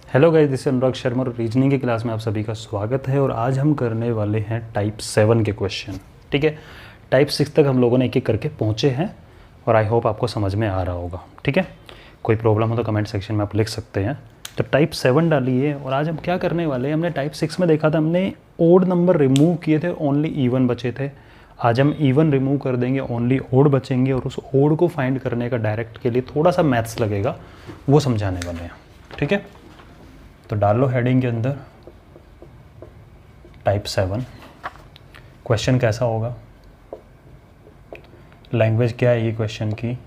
Hello guys, this is Anurag Sharma और reasoning की class में आप सभी का स्वागत है। और आज हम करने वाले हैं टाइप 7 के क्वेश्चन। ठीक है, टाइप 6 तक हम लोगों ने एक एक करके पहुंचे हैं और आई होप आपको समझ में आ रहा होगा। ठीक है, कोई प्रॉब्लम हो तो कमेंट सेक्शन में आप लिख सकते हैं। तो टाइप 7 डालिए। और आज हम क्या करने वाले हैं, हमने टाइप 6 में देखा था, हमने ओड नंबर रिमूव किए थे, ओनली इवन बचे थे। आज हम इवन रिमूव कर देंगे, ओनली ओड बचेंगे और उस ओड को फाइंड करने का डायरेक्ट के लिए थोड़ा सा मैथ्स लगेगा, वो समझाने वाले हैं। ठीक है, तो डाल लो हेडिंग के अंदर टाइप 7। क्वेश्चन कैसा होगा, लैंग्वेज क्या है ये क्वेश्चन की,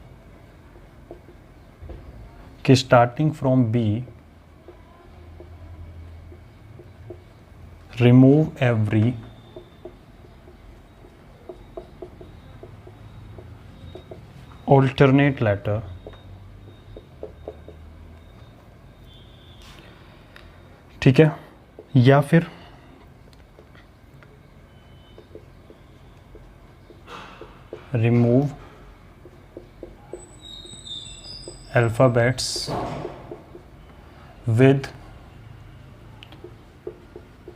कि starting from b remove every alternate letter ठीक है, या फिर remove alphabets with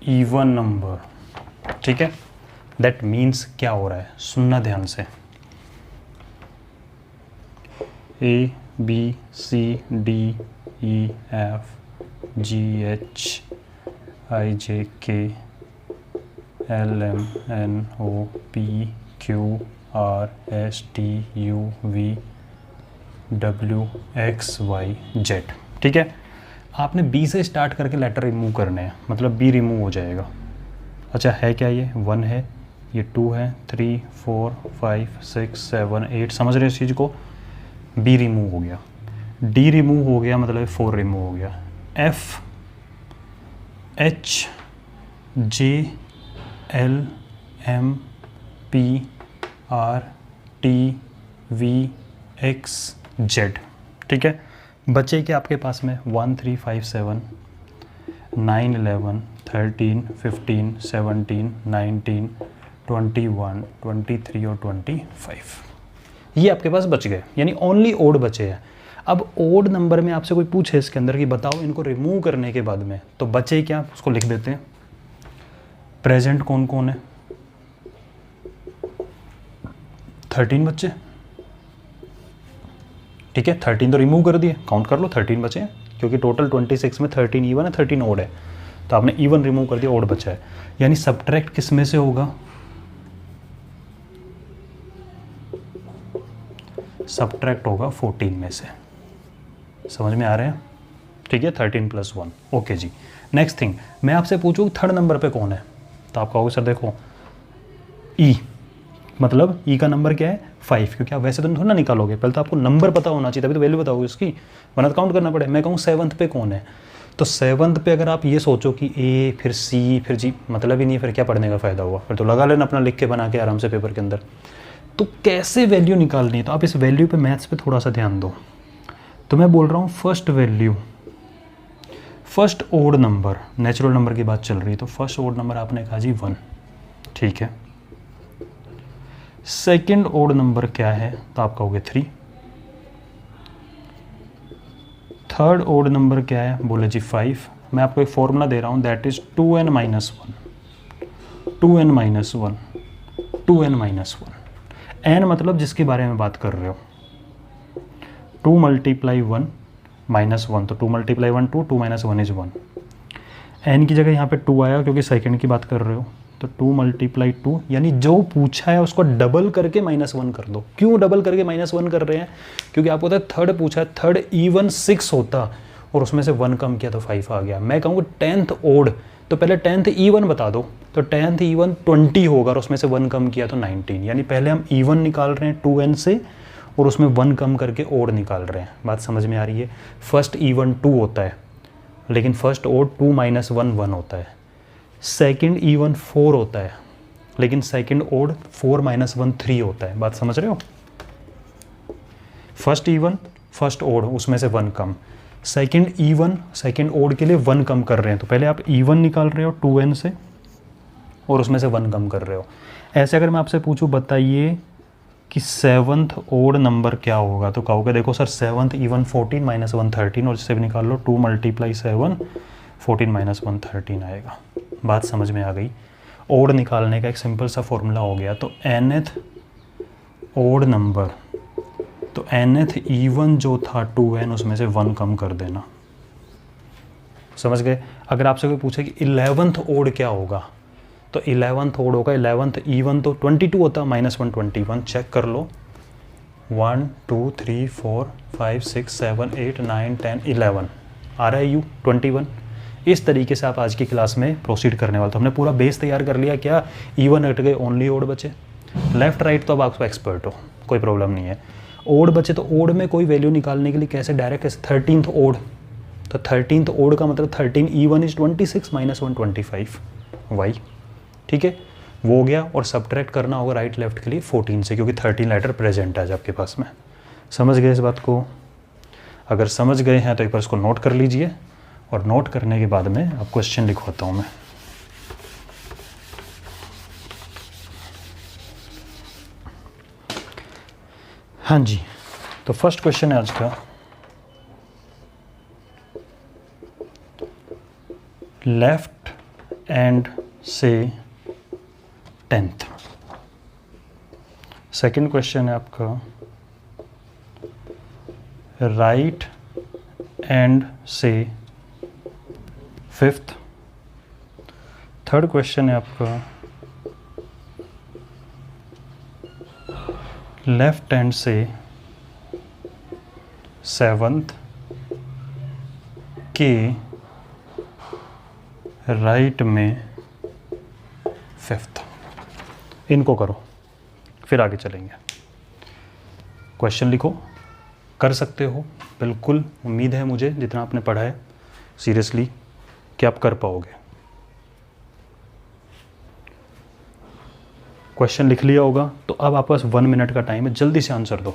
even number. ठीक है, दैट मीन्स क्या हो रहा है, सुनना ध्यान से। A B C D E F G H I J K L M N O P Q R S T U V W X Y Z। ठीक है, आपने B से स्टार्ट करके लेटर रिमूव करने हैं, मतलब B रिमूव हो जाएगा। अच्छा है क्या, ये 1 है, ये 2 है, 3 4 5 6 7 8, समझ रहे हो इस चीज़ को। B रिमूव हो गया, D रिमूव हो गया, मतलब 4 रिमूव हो गया। F H J L M P R T V X Z। ठीक है, बचे क्या आपके पास में, 1 3 5 7 9 11 13 15 17 19 21 23 और 25, ये आपके पास बच गए, यानी ओनली ओड बचे हैं। अब ओड नंबर में आपसे कोई पूछे इसके अंदर कि बताओ इनको रिमूव करने के बाद में, तो बचे क्या, उसको लिख देते हैं। प्रेजेंट कौन कौन है, 13 बच्चे। ठीक है, 13 तो रिमूव कर दिए, काउंट कर लो 13 बचे हैं, क्योंकि टोटल 26 में 13 इवन है, 13 ओड है, तो आपने इवन रिमूव कर दिया, ओड बचा है। यानी सब्ट्रैक्ट किस में से होगा, सब्ट्रैक्ट होगा 14 में से। समझ में आ रहे हैं। ठीक है, 13 + 1। ओके जी, नेक्स्ट थिंग, मैं आपसे पूछूँ थर्ड नंबर पे कौन है, तो आप कहोगे सर देखो ई, मतलब ई का नंबर क्या है 5, क्योंकि आप वैसे तो थोड़ा ना निकालोगे, पहले तो आपको नंबर पता होना चाहिए, तभी तो वैल्यू बताओगे उसकी, वरना तो काउंट करना पड़े। मैं कहूँ 7th पे कौन है, तो 7th पे अगर आप ये सोचो कि ए फिर सी फिर जी, मतलब ही नहीं है, फिर क्या पढ़ने का फ़ायदा हुआ, फिर तो लगा लेना अपना लिख के बना के आराम से पेपर के अंदर। तो कैसे वैल्यू निकालनी है, तो आप इस वैल्यू पे मैथ्स पे थोड़ा सा ध्यान दो। तो मैं बोल रहा हूँ first value, first odd number, natural number की बात चल रही है, तो फर्स्ट ओड नंबर आपने कहा जी 1। ठीक है, सेकंड ओड नंबर क्या है, तो आप कहोगे 3। थर्ड ओड नंबर क्या है, बोले जी 5। मैं आपको एक फॉर्मूला दे रहा हूँ, that is 2n - 1, 2n - 1, 2n - 1। n मतलब जिसके बारे में बात कर रहे हो, 2 × 1 - 1, तो 2 × 1 2, 2 - 1 इज 1। n की जगह यहाँ पे 2 आया क्योंकि सेकंड की बात कर रहे हो, तो 2 × 2, यानी जो पूछा है उसको डबल करके -1 कर दो। क्यों डबल करके -1 कर रहे हैं, क्योंकि आपको पता है थर्ड पूछा है, थर्ड इवन 6 होता और उसमें से 1 कम किया तो 5 आ गया। मैं कहूँगा 10th ओड, तो पहले 10th इवन बता दो, तो 10th इवन 20 होगा और उसमें से 1 कम किया तो 19, यानी पहले हम इवन निकाल रहे हैं 2n से और उसमें 1 कम करके ओड निकाल रहे हैं। बात समझ में आ रही है। फर्स्ट इवन 2 होता है, लेकिन फर्स्ट ओड 2 - 1 1 होता है। सेकंड इवन 4 होता है, लेकिन सेकंड ओड 4 - 1 3 होता है। बात समझ रहे हो। फर्स्ट इवन फर्स्ट ओड, उसमें से 1 कम, सेकंड इवन सेकंड ओड के लिए 1 कम कर रहे हैं, तो पहले आप इवन निकाल रहे हो 2n से और उसमें से 1 कम कर रहे हो। ऐसे अगर मैं आपसे पूछूं बताइए कि सेवन्थ ओड नंबर क्या होगा, तो कहोगे देखो सर सेवन्थ इवन 14 माइनस 1 13, और इससे भी निकाल लो 2 मल्टीप्लाई 7 14 माइनस 1 13 आएगा। बात समझ में आ गई। ओड निकालने का एक सिंपल सा फॉर्मूला हो गया। तो nth ओड नंबर, तो nth इवन जो था 2n उसमें से 1 कम कर देना। समझ गए। अगर आपसे कोई पूछे कि 11th ओड क्या होगा, तो 11th ओड होगा 11th इवन तो 22 होता, माइनस 1 21। चेक कर लो 1 2 3 4 5 6 7 8 9 10 11 आ रहा है यू 21। इस तरीके से आप आज की क्लास में प्रोसीड करने वाले। तो हमने पूरा बेस तैयार कर लिया। क्या इवन हट गए, ओनली ओड बचे। लेफ्ट राइट तो अब आप एक्सपर्ट हो, कोई प्रॉब्लम नहीं है। ओड बचे तो ओड में कोई वैल्यू निकालने के लिए कैसे डायरेक्ट ऐसे 13th ओड, तो 13th ओड का मतलब 13 E1 इज 26 माइनस 1 25 वाई। ठीक है, वो हो गया। और सब्ट्रैक्ट करना होगा राइट लेफ्ट के लिए 14 से, क्योंकि 13 लेटर प्रेजेंट है आपके पास में। समझ गए इस बात को? अगर समझ गए हैं तो एक बार इसको नोट कर लीजिए, और नोट करने के बाद में अब क्वेश्चन लिखवाता हूँ मैं। हाँ जी, तो फर्स्ट क्वेश्चन है आज का, लेफ्ट एंड से 10th। सेकंड क्वेश्चन है आपका, राइट एंड से 5th। थर्ड क्वेश्चन है आपका, लेफ्ट एंड से 7th के राइट में 5th। इनको करो, फिर आगे चलेंगे। क्वेश्चन लिखो, कर सकते हो बिल्कुल। उम्मीद है मुझे जितना आपने पढ़ा है सीरियसली कि आप कर पाओगे। क्वेश्चन लिख लिया होगा तो अब आपके पास 1 मिनट का टाइम है, जल्दी से आंसर दो।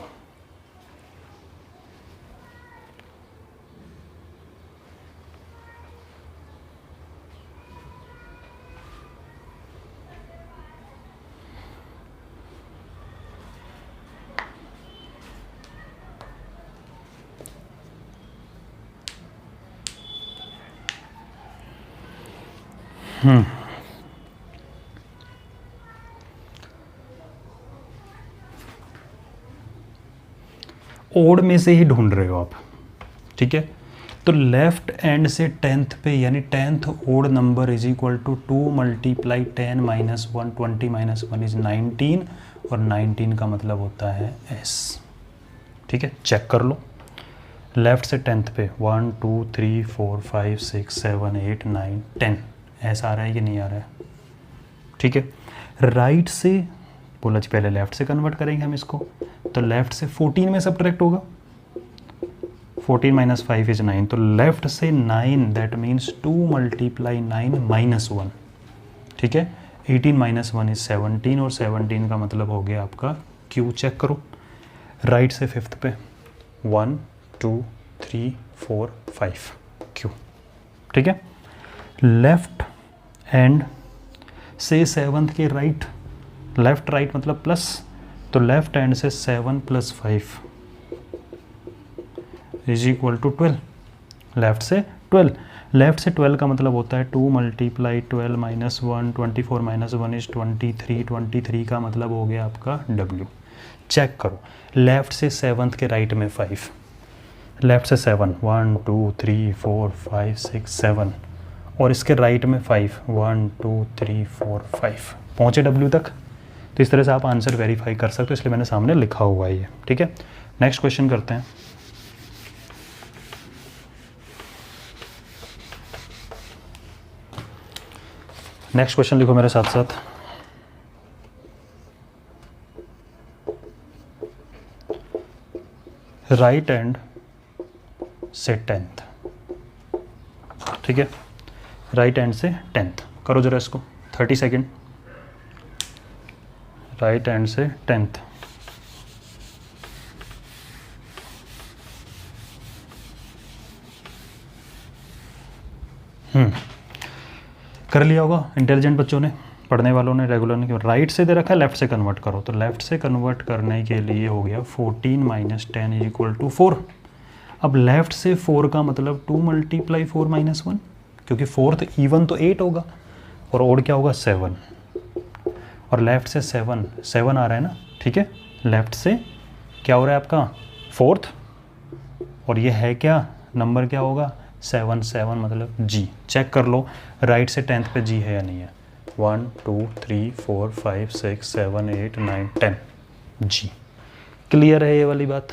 ओड में से ही ढूंढ रहे हो आप, ठीक है। तो लेफ्ट एंड से 10th पे, यानी 10th odd number is equal to 2 multiply 10 minus 1 20 minus 1 is 19, और 19 का मतलब होता है S। ठीक है, चेक कर लो। लेफ्ट से 10th पे 1 2 3 4 5 6 7 8 9 10 ऐसा आ रहा है कि नहीं आ रहा है? ठीक है। राइट से बोला जी, पहले लेफ्ट से कन्वर्ट करेंगे हम इसको, तो लेफ्ट से 14 में सब्ट्रैक्ट होगा। 14 माइनस 5 इज 9, तो लेफ्ट से 9, दैट मीन्स 2 मल्टीप्लाई 9 माइनस 1। ठीक है, 18 माइनस 1 इज 17, और 17 का मतलब हो गया आपका Q। चेक करो। राइट से 5th पे 1 2 3 4 5 Q। ठीक है। लेफ्ट एंड से 7th के राइट, लेफ्ट राइट मतलब प्लस, तो लेफ्ट हैंड से 7 plus 5 is equal to 12। Left से 12, लेफ्ट से 12 का मतलब होता है 2 मल्टीप्लाई 12 माइनस 1 24 माइनस 1 इज 23। 23 का मतलब हो गया आपका W। चेक करो, लेफ्ट से 7th के राइट में 5, लेफ्ट से 7 1 2 3 4 5 6 7, और इसके राइट में 5 1 2 3 4 5 पहुँचे W तक। तो इस तरह से आप आंसर वेरीफाई कर सकते हो, इसलिए मैंने सामने लिखा हुआ है ये। ठीक है, नेक्स्ट क्वेश्चन करते हैं। नेक्स्ट क्वेश्चन लिखो मेरे साथ साथ। राइट एंड से 10th। ठीक है, राइट एंड से 10th करो जरा इसको, 30 सेकेंड। राइट हैंड से 10th। कर लिया होगा इंटेलिजेंट बच्चों ने। पढ़ने वालों ने रेगुलर ने क्यों राइट से दे रखा है, लेफ्ट से कन्वर्ट करो, तो लेफ्ट से कन्वर्ट करने के लिए हो गया 14 माइनस 10 इज इक्वल टू 4। अब लेफ्ट से 4 का मतलब 2 मल्टीप्लाई 4 माइनस 1, क्योंकि फोर्थ इवन तो 8 होगा और ओड क्या होगा 7, और लेफ्ट से 7 आ रहा है ना, ठीक है। लेफ्ट से क्या हो रहा है आपका फोर्थ, और ये है क्या नंबर क्या होगा 7 मतलब जी। चेक कर लो राइट से 10th पे जी है या नहीं है। 1 2 3 4 5 6 7 8 9 10 जी। क्लियर है ये वाली बात,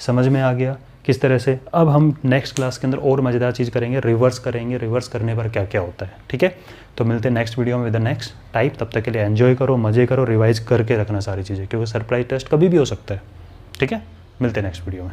समझ में आ गया किस तरह से। अब हम नेक्स्ट क्लास के अंदर और मज़ेदार चीज़ करेंगे, रिवर्स करेंगे, रिवर्स करने पर क्या क्या होता है, ठीक है। तो मिलते हैं नेक्स्ट वीडियो में विद द नेक्स्ट टाइप। तब तक के लिए एंजॉय करो, मज़े करो, रिवाइज करके रखना सारी चीज़ें, क्योंकि सरप्राइज टेस्ट कभी भी हो सकता है, ठीक है। मिलते हैं नेक्स्ट वीडियो में।